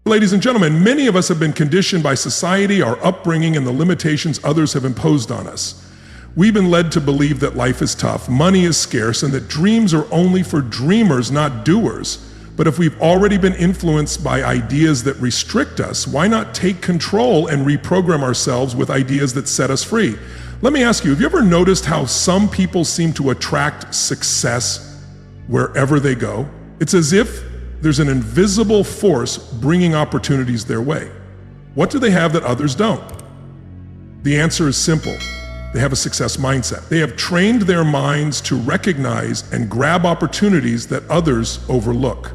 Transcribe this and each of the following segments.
Ladies and gentlemen, many of us have been conditioned by society, our upbringing, and the limitations others have imposed on us. We've been led to believe that life is tough, money is scarce, and that dreams are only for dreamers, not doers. But if we've already been influenced by ideas that restrict us, why not take control and reprogram ourselves with ideas that set us free? Let me ask you, have you ever noticed how some people seem to attract success wherever they go? It's as if there's an invisible force bringing opportunities their way. What do they have that others don't? The answer is simple. They have a success mindset. They have trained their minds to recognize and grab opportunities that others overlook.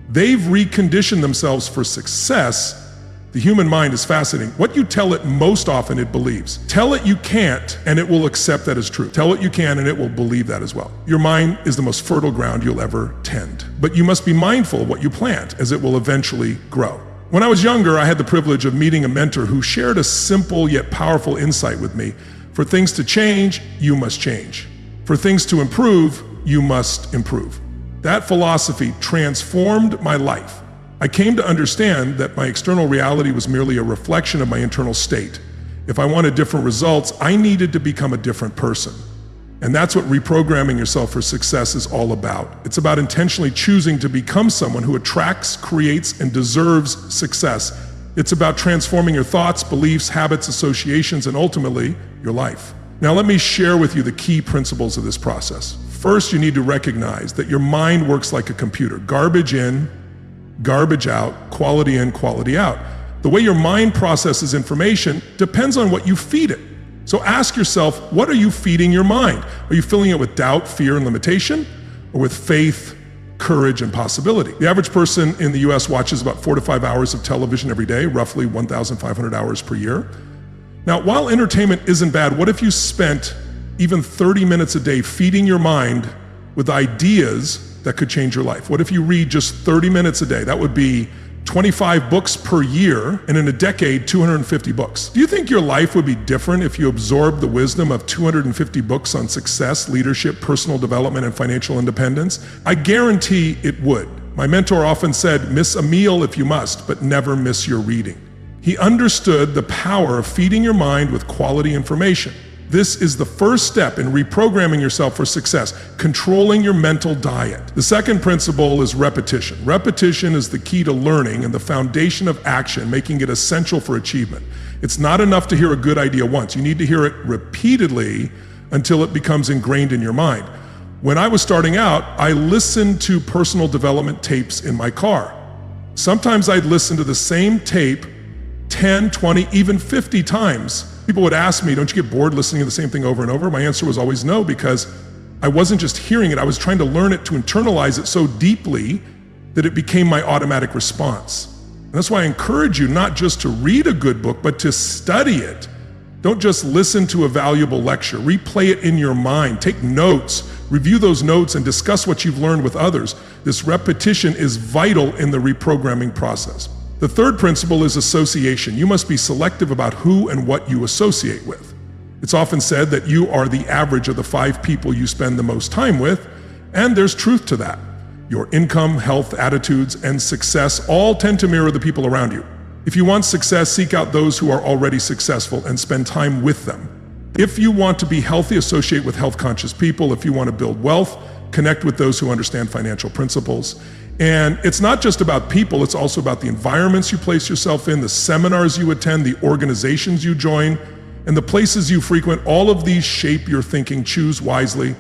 They've reconditioned themselves for success. The human mind is fascinating. What you tell it most often, it believes. Tell it you can't, and it will accept that as true. Tell it you can, and it will believe that as well. Your mind is the most fertile ground you'll ever tend. But you must be mindful of what you plant, as it will eventually grow. When I was younger, I had the privilege of meeting a mentor who shared a simple yet powerful insight with me. For things to change, you must change. For things to improve, you must improve. That philosophy transformed my life. I came to understand that my external reality was merely a reflection of my internal state. If I wanted different results, I needed to become a different person. And that's what reprogramming yourself for success is all about. It's about intentionally choosing to become someone who attracts, creates, and deserves success. It's about transforming your thoughts, beliefs, habits, associations, and ultimately, your life. Now let me share with you the key principles of this process. First, you need to recognize that your mind works like a computer. Garbage in, garbage out, quality in, quality out. The way your mind processes information depends on what you feed it. So ask yourself, what are you feeding your mind? Are you filling it with doubt, fear, and limitation, or with faith, courage, and possibility? The average person in the US watches about 4 to 5 hours of television every day, roughly 1,500 hours per year. Now, while entertainment isn't bad, what if you spent even 30 minutes a day feeding your mind with ideas that could change your life? What if you read just 30 minutes a day? That would be 25 books per year, and in a decade, 250 books. Do you think your life would be different if you absorbed the wisdom of 250 books on success, leadership, personal development, and financial independence? I guarantee it would. My mentor often said, miss a meal if you must, but never miss your reading. He understood the power of feeding your mind with quality information. This is the first step in reprogramming yourself for success, controlling your mental diet. The second principle is repetition. Repetition is the key to learning and the foundation of action, making it essential for achievement. It's not enough to hear a good idea once. You need to hear it repeatedly until it becomes ingrained in your mind. When I was starting out, I listened to personal development tapes in my car. Sometimes I'd listen to the same tape 10, 20, even 50 times. People would ask me, don't you get bored listening to the same thing over and over? My answer was always no, because I wasn't just hearing it, I was trying to learn it, to internalize it so deeply that it became my automatic response. And that's why I encourage you not just to read a good book, but to study it. Don't just listen to a valuable lecture, replay it in your mind, take notes, review those notes, and discuss what you've learned with others. This repetition is vital in the reprogramming process. The third principle is association. You must be selective about who and what you associate with. It's often said that you are the average of the 5 people you spend the most time with, and there's truth to that. Your income, health, attitudes, and success all tend to mirror the people around you. If you want success, seek out those who are already successful and spend time with them. If you want to be healthy, associate with health-conscious people. If you want to build wealth, connect with those who understand financial principles. And it's not just about people, it's also about the environments you place yourself in, the seminars you attend, the organizations you join, and the places you frequent. All of these shape your thinking. Choose wisely.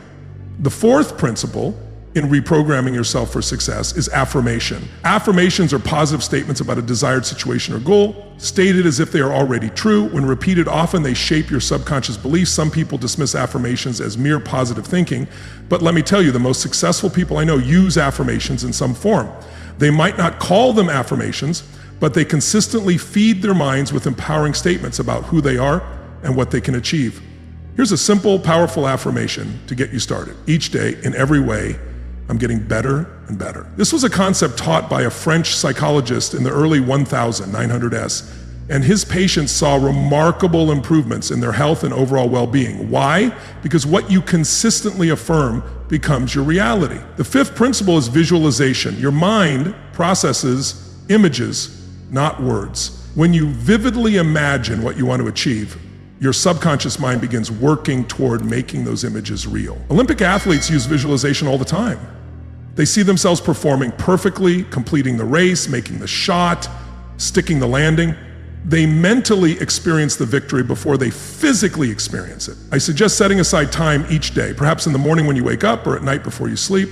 The fourth principle in reprogramming yourself for success is affirmation. Affirmations are positive statements about a desired situation or goal, stated as if they are already true. When repeated often, they shape your subconscious beliefs. Some people dismiss affirmations as mere positive thinking, but let me tell you, the most successful people I know use affirmations in some form. They might not call them affirmations, but they consistently feed their minds with empowering statements about who they are and what they can achieve. Here's a simple, powerful affirmation to get you started. Each day, in every way, I'm getting better and better. This was a concept taught by a French psychologist in the early 1900s, and his patients saw remarkable improvements in their health and overall well-being. Why? Because what you consistently affirm becomes your reality. The fifth principle is visualization. Your mind processes images not words. When you vividly imagine what you want to achieve, your subconscious mind begins working toward making those images real. Olympic athletes use visualization all the time. They see themselves performing perfectly, completing the race, making the shot, sticking the landing. They mentally experience the victory before they physically experience it. I suggest setting aside time each day, perhaps in the morning when you wake up or at night before you sleep,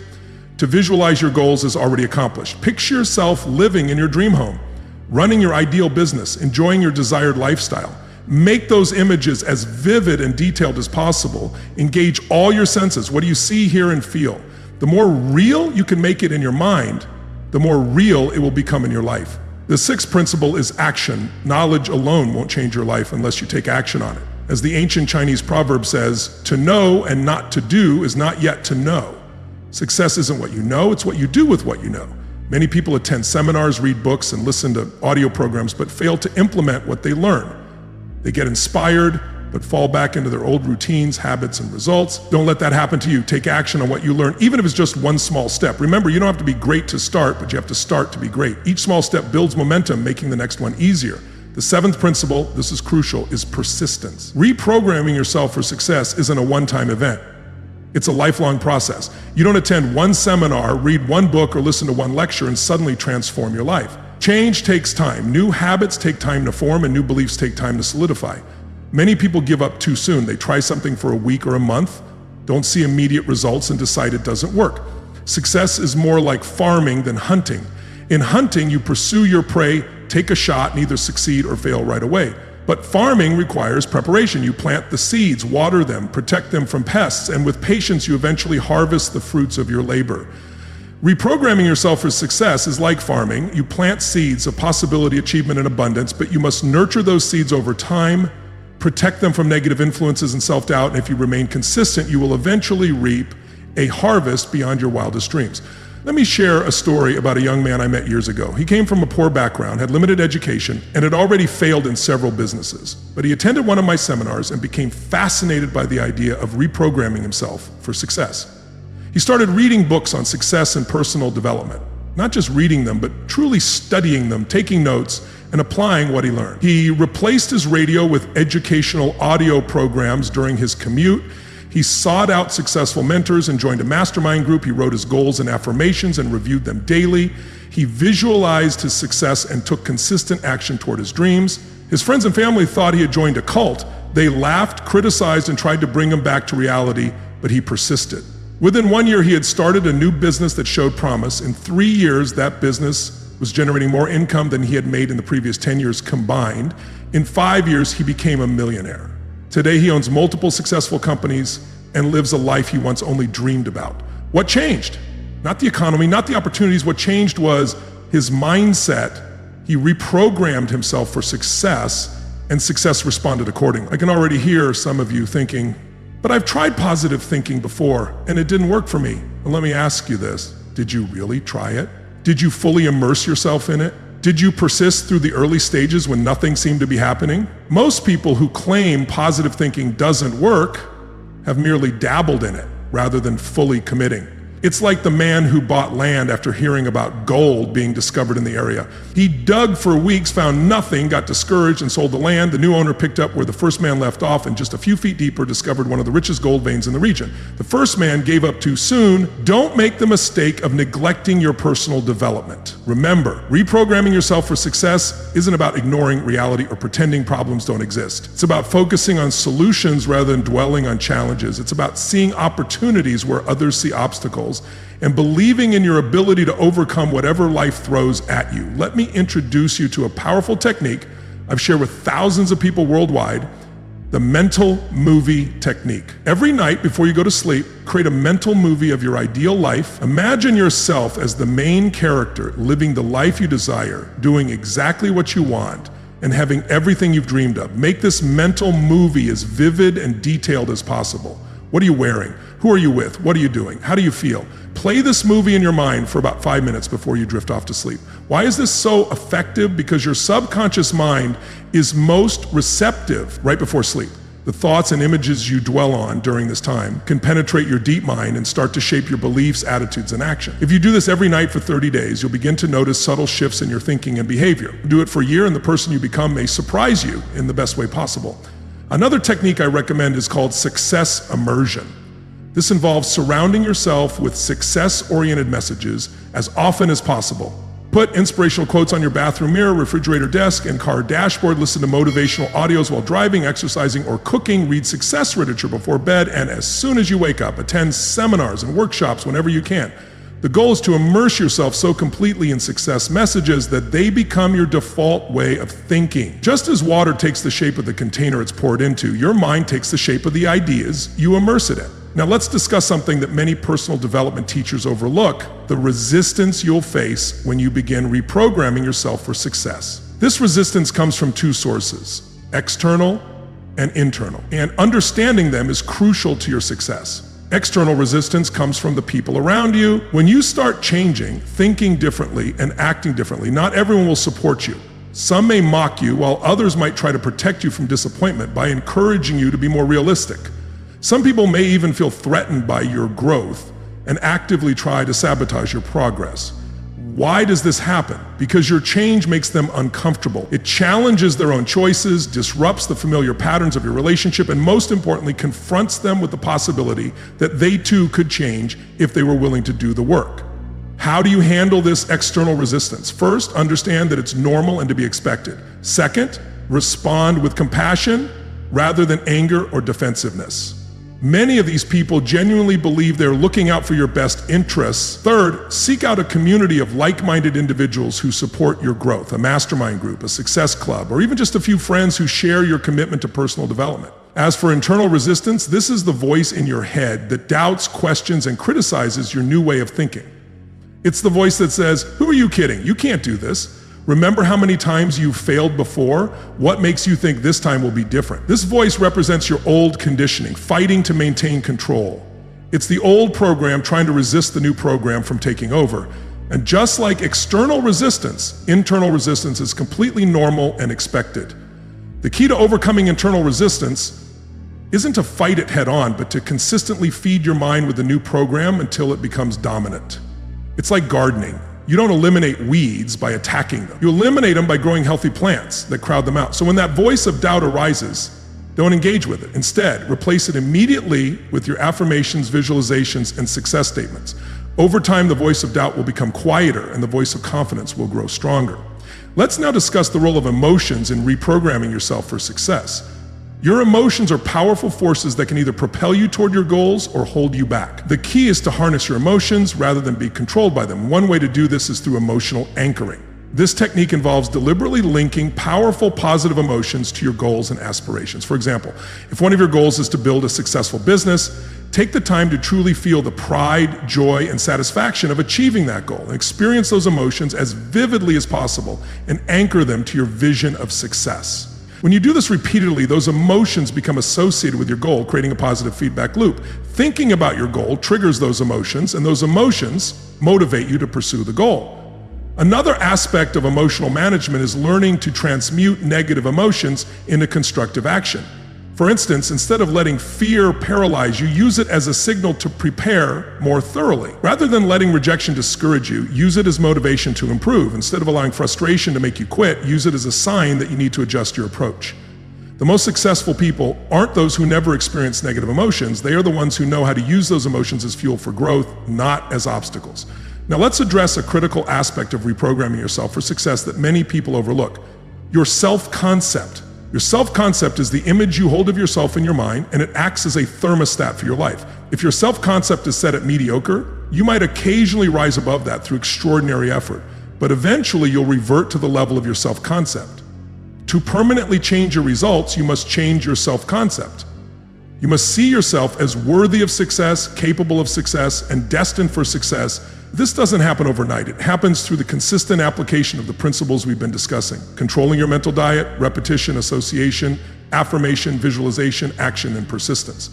to visualize your goals as already accomplished. Picture yourself living in your dream home, running your ideal business, enjoying your desired lifestyle. Make those images as vivid and detailed as possible. Engage all your senses. What do you see, hear, and feel? The more real you can make it in your mind, the more real it will become in your life. The sixth principle is action. Knowledge alone won't change your life unless you take action on it. As the ancient Chinese proverb says, to know and not to do is not yet to know. Success isn't what you know, it's what you do with what you know. Many people attend seminars, read books, and listen to audio programs, but fail to implement what they learn. They get inspired, but fall back into their old routines, habits, and results. Don't let that happen to you. Take action on what you learn, even if it's just one small step. Remember, you don't have to be great to start, but you have to start to be great. Each small step builds momentum, making the next one easier. The seventh principle, this is crucial, is persistence. Reprogramming yourself for success isn't a one-time event. It's a lifelong process. You don't attend one seminar, read one book, or listen to one lecture and suddenly transform your life. Change takes time. New habits take time to form, and new beliefs take time to solidify. Many people give up too soon. They try something for a week or a month, don't see immediate results, and decide it doesn't work. Success is more like farming than hunting. In hunting, you pursue your prey, take a shot, and either succeed or fail right away. But farming requires preparation. You plant the seeds, water them, protect them from pests, and with patience, you eventually harvest the fruits of your labor. Reprogramming yourself for success is like farming. You plant seeds of possibility, achievement, and abundance, but you must nurture those seeds over time, protect them from negative influences and self-doubt, and if you remain consistent, you will eventually reap a harvest beyond your wildest dreams. Let me share a story about a young man I met years ago. He came from a poor background, had limited education, and had already failed in several businesses. But he attended one of my seminars and became fascinated by the idea of reprogramming himself for success. He started reading books on success and personal development. Not just reading them, but truly studying them, taking notes, and applying what he learned. He replaced his radio with educational audio programs during his commute. He sought out successful mentors and joined a mastermind group. He wrote his goals and affirmations and reviewed them daily. He visualized his success and took consistent action toward his dreams. His friends and family thought he had joined a cult. They laughed, criticized, and tried to bring him back to reality, but he persisted. Within 1 year, he had started a new business that showed promise. In 3 years, that business was generating more income than he had made in the previous 10 years combined. In 5 years, he became a millionaire. Today, he owns multiple successful companies and lives a life he once only dreamed about. What changed? Not the economy, not the opportunities. What changed was his mindset. He reprogrammed himself for success, and success responded accordingly. I can already hear some of you thinking, but I've tried positive thinking before, and it didn't work for me. And let me ask you this, did you really try it? Did you fully immerse yourself in it? Did you persist through the early stages when nothing seemed to be happening? Most people who claim positive thinking doesn't work have merely dabbled in it rather than fully committing. It's like the man who bought land after hearing about gold being discovered in the area. He dug for weeks, found nothing, got discouraged, and sold the land. The new owner picked up where the first man left off and just a few feet deeper discovered one of the richest gold veins in the region. The first man gave up too soon. Don't make the mistake of neglecting your personal development. Remember, reprogramming yourself for success isn't about ignoring reality or pretending problems don't exist. It's about focusing on solutions rather than dwelling on challenges. It's about seeing opportunities where others see obstacles and believing in your ability to overcome whatever life throws at you. Let me introduce you to a powerful technique I've shared with thousands of people worldwide, the mental movie technique. Every night before you go to sleep, create a mental movie of your ideal life. Imagine yourself as the main character, living the life you desire, doing exactly what you want, and having everything you've dreamed of. Make this mental movie as vivid and detailed as possible. What are you wearing? Who are you with? What are you doing? How do you feel? Play this movie in your mind for about 5 minutes before you drift off to sleep. Why is this so effective? Because your subconscious mind is most receptive right before sleep. The thoughts and images you dwell on during this time can penetrate your deep mind and start to shape your beliefs, attitudes, and action. If you do this every night for 30 days, you'll begin to notice subtle shifts in your thinking and behavior. Do it for a year and the person you become may surprise you in the best way possible. Another technique I recommend is called success immersion. This involves surrounding yourself with success-oriented messages as often as possible. Put inspirational quotes on your bathroom mirror, refrigerator desk, and car dashboard. Listen to motivational audios while driving, exercising, or cooking. Read success literature before bed, and as soon as you wake up, attend seminars and workshops whenever you can. The goal is to immerse yourself so completely in success messages that they become your default way of thinking. Just as water takes the shape of the container it's poured into, your mind takes the shape of the ideas you immerse it in. Now let's discuss something that many personal development teachers overlook: the resistance you'll face when you begin reprogramming yourself for success. This resistance comes from two sources: external and internal, and understanding them is crucial to your success. External resistance comes from the people around you. When you start changing, thinking differently, and acting differently, not everyone will support you. Some may mock you, while others might try to protect you from disappointment by encouraging you to be more realistic. Some people may even feel threatened by your growth and actively try to sabotage your progress. Why does this happen? Because your change makes them uncomfortable. It challenges their own choices, disrupts the familiar patterns of your relationship, and most importantly, confronts them with the possibility that they too could change if they were willing to do the work. How do you handle this external resistance? First, understand that it's normal and to be expected. Second, respond with compassion rather than anger or defensiveness. Many of these people genuinely believe they're looking out for your best interests. Third, seek out a community of like-minded individuals who support your growth, a mastermind group, a success club, or even just a few friends who share your commitment to personal development. As for internal resistance, this is the voice in your head that doubts, questions, and criticizes your new way of thinking. It's the voice that says, "Who are you kidding? You can't do this. Remember how many times you've failed before? What makes you think this time will be different?" This voice represents your old conditioning, fighting to maintain control. It's the old program trying to resist the new program from taking over. And just like external resistance, internal resistance is completely normal and expected. The key to overcoming internal resistance isn't to fight it head on, but to consistently feed your mind with the new program until it becomes dominant. It's like gardening. You don't eliminate weeds by attacking them. You eliminate them by growing healthy plants that crowd them out. So when that voice of doubt arises, don't engage with it. Instead, replace it immediately with your affirmations, visualizations, and success statements. Over time, the voice of doubt will become quieter and the voice of confidence will grow stronger. Let's now discuss the role of emotions in reprogramming yourself for success. Your emotions are powerful forces that can either propel you toward your goals or hold you back. The key is to harness your emotions rather than be controlled by them. One way to do this is through emotional anchoring. This technique involves deliberately linking powerful positive emotions to your goals and aspirations. For example, if one of your goals is to build a successful business, take the time to truly feel the pride, joy, and satisfaction of achieving that goal, and experience those emotions as vividly as possible and anchor them to your vision of success. When you do this repeatedly, those emotions become associated with your goal, creating a positive feedback loop. Thinking about your goal triggers those emotions, and those emotions motivate you to pursue the goal. Another aspect of emotional management is learning to transmute negative emotions into constructive action. For instance, instead of letting fear paralyze you, use it as a signal to prepare more thoroughly. Rather than letting rejection discourage you, use it as motivation to improve. Instead of allowing frustration to make you quit, use it as a sign that you need to adjust your approach. The most successful people aren't those who never experience negative emotions. They are the ones who know how to use those emotions as fuel for growth, not as obstacles. Now let's address a critical aspect of reprogramming yourself for success that many people overlook: your self-concept. Your self-concept is the image you hold of yourself in your mind, and it acts as a thermostat for your life. If your self-concept is set at mediocre, you might occasionally rise above that through extraordinary effort, but eventually you'll revert to the level of your self-concept. To permanently change your results, you must change your self-concept. You must see yourself as worthy of success, capable of success, and destined for success. This doesn't happen overnight. It happens through the consistent application of the principles we've been discussing: controlling your mental diet, repetition, association, affirmation, visualization, action, and persistence.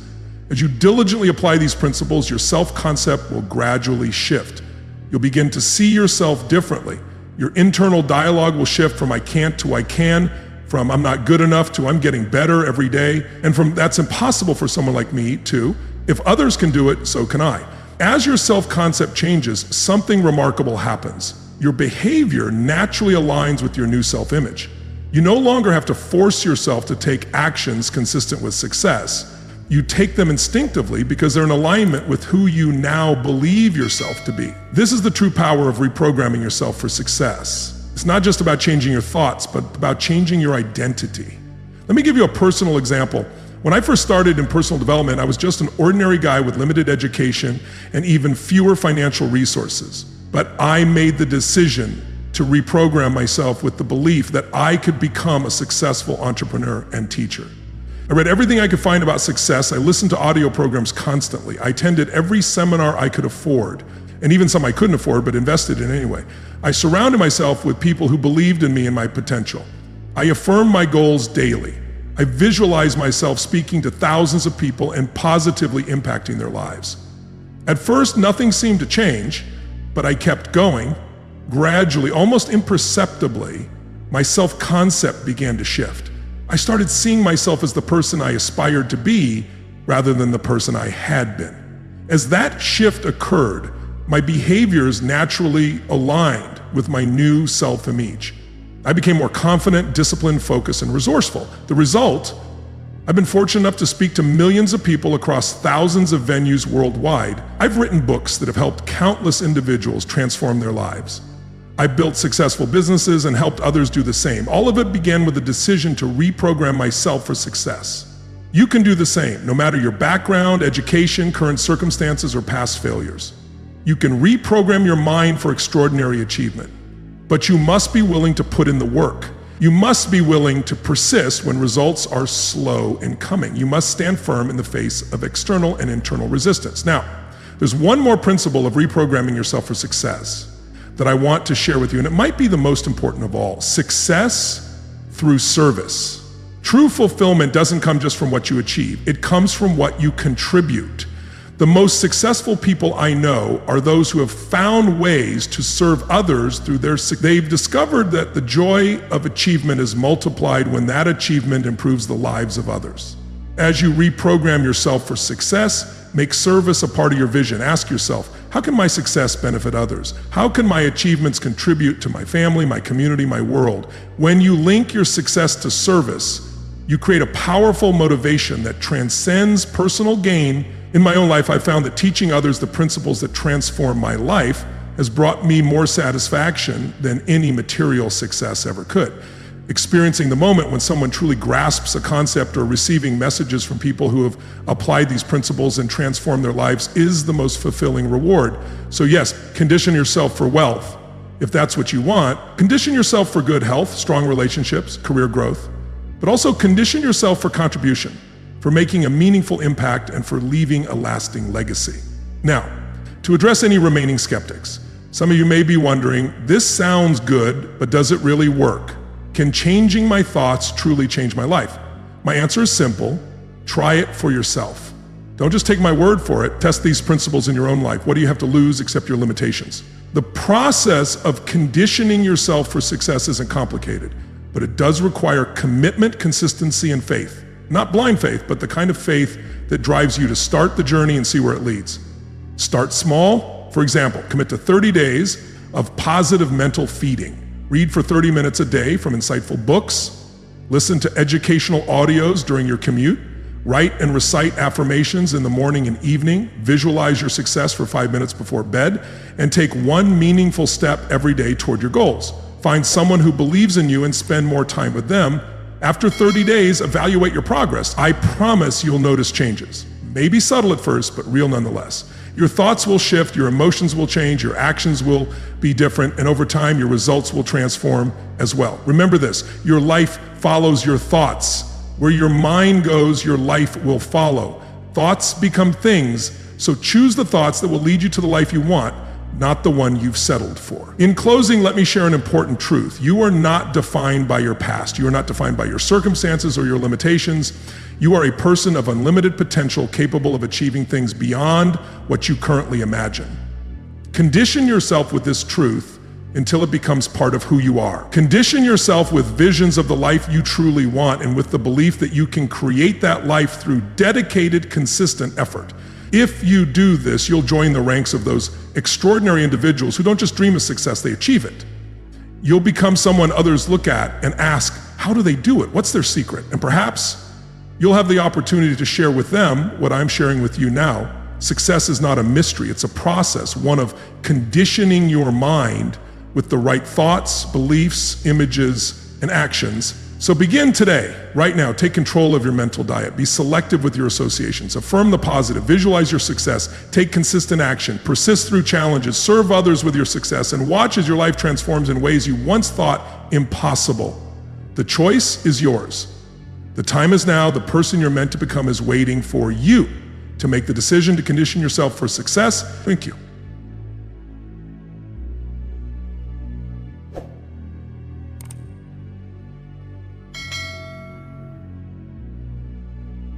As you diligently apply these principles, your self-concept will gradually shift. You'll begin to see yourself differently. Your internal dialogue will shift from "I can't" to "I can," from I'm not good enough to I'm getting better every day, and from that's impossible for someone like me to if others can do it, so can I. As your self-concept changes, something remarkable happens. Your behavior naturally aligns with your new self-image. You no longer have to force yourself to take actions consistent with success. You take them instinctively because they're in alignment with who you now believe yourself to be. This is the true power of reprogramming yourself for success. It's not just about changing your thoughts, but about changing your identity. Let me give you a personal example. When I first started in personal development, I was just an ordinary guy with limited education and even fewer financial resources. But I made the decision to reprogram myself with the belief that I could become a successful entrepreneur and teacher. I read everything I could find about success. I listened to audio programs constantly. I attended every seminar I could afford, and even some I couldn't afford, but invested in anyway. I surrounded myself with people who believed in me and my potential. I affirmed my goals daily. I visualized myself speaking to thousands of people and positively impacting their lives. At first, nothing seemed to change, but I kept going. Gradually, almost imperceptibly, my self-concept began to shift. I started seeing myself as the person I aspired to be rather than the person I had been. As that shift occurred, my behaviors naturally aligned with my new self-image. I became more confident, disciplined, focused, and resourceful. The result, I've been fortunate enough to speak to millions of people across thousands of venues worldwide. I've written books that have helped countless individuals transform their lives. I've built successful businesses and helped others do the same. All of it began with a decision to reprogram myself for success. You can do the same, no matter your background, education, current circumstances, or past failures. You can reprogram your mind for extraordinary achievement. But you must be willing to put in the work. You must be willing to persist when results are slow in coming. You must stand firm in the face of external and internal resistance. Now, there's one more principle of reprogramming yourself for success that I want to share with you, and it might be the most important of all. Success through service. True fulfillment doesn't come just from what you achieve. It comes from what you contribute. The most successful people I know are those who have found ways to serve others through they've discovered that the joy of achievement is multiplied when that achievement improves the lives of others. As you reprogram yourself for success, make service a part of your vision. Ask yourself, how can my success benefit others? How can my achievements contribute to my family, my community, my world? When you link your success to service, you create a powerful motivation that transcends personal gain. In my own life, I found that teaching others the principles that transform my life has brought me more satisfaction than any material success ever could. Experiencing the moment when someone truly grasps a concept or receiving messages from people who have applied these principles and transformed their lives is the most fulfilling reward. So yes, condition yourself for wealth if that's what you want. Condition yourself for good health, strong relationships, career growth, but also condition yourself for contribution, for making a meaningful impact, and for leaving a lasting legacy. Now, to address any remaining skeptics, some of you may be wondering, this sounds good, but does it really work? Can changing my thoughts truly change my life? My answer is simple. Try it for yourself. Don't just take my word for it. Test these principles in your own life. What do you have to lose except your limitations? The process of conditioning yourself for success isn't complicated, but it does require commitment, consistency, and faith. Not blind faith, but the kind of faith that drives you to start the journey and see where it leads. Start small. For example, commit to 30 days of positive mental feeding. Read for 30 minutes a day from insightful books. Listen to educational audios during your commute. Write and recite affirmations in the morning and evening. Visualize your success for 5 minutes before bed. And take one meaningful step every day toward your goals. Find someone who believes in you and spend more time with them. After 30 days, evaluate your progress. I promise you'll notice changes. Maybe subtle at first, but real nonetheless. Your thoughts will shift, your emotions will change, your actions will be different, and over time, your results will transform as well. Remember this, your life follows your thoughts. Where your mind goes, your life will follow. Thoughts become things, so choose the thoughts that will lead you to the life you want, not the one you've settled for. In closing, let me share an important truth. You are not defined by your past. You are not defined by your circumstances or your limitations. You are a person of unlimited potential, capable of achieving things beyond what you currently imagine. Condition yourself with this truth until it becomes part of who you are. Condition yourself with visions of the life you truly want and with the belief that you can create that life through dedicated, consistent effort. If you do this, you'll join the ranks of those extraordinary individuals who don't just dream of success, they achieve it. You'll become someone others look at and ask, how do they do it? What's their secret? And perhaps you'll have the opportunity to share with them what I'm sharing with you now. Success is not a mystery, it's a process, one of conditioning your mind with the right thoughts, beliefs, images, and actions. So begin today, right now. Take control of your mental diet. Be selective with your associations. Affirm the positive. Visualize your success. Take consistent action. Persist through challenges. Serve others with your success. And watch as your life transforms in ways you once thought impossible. The choice is yours. The time is now. The person you're meant to become is waiting for you to make the decision to condition yourself for success. Thank you.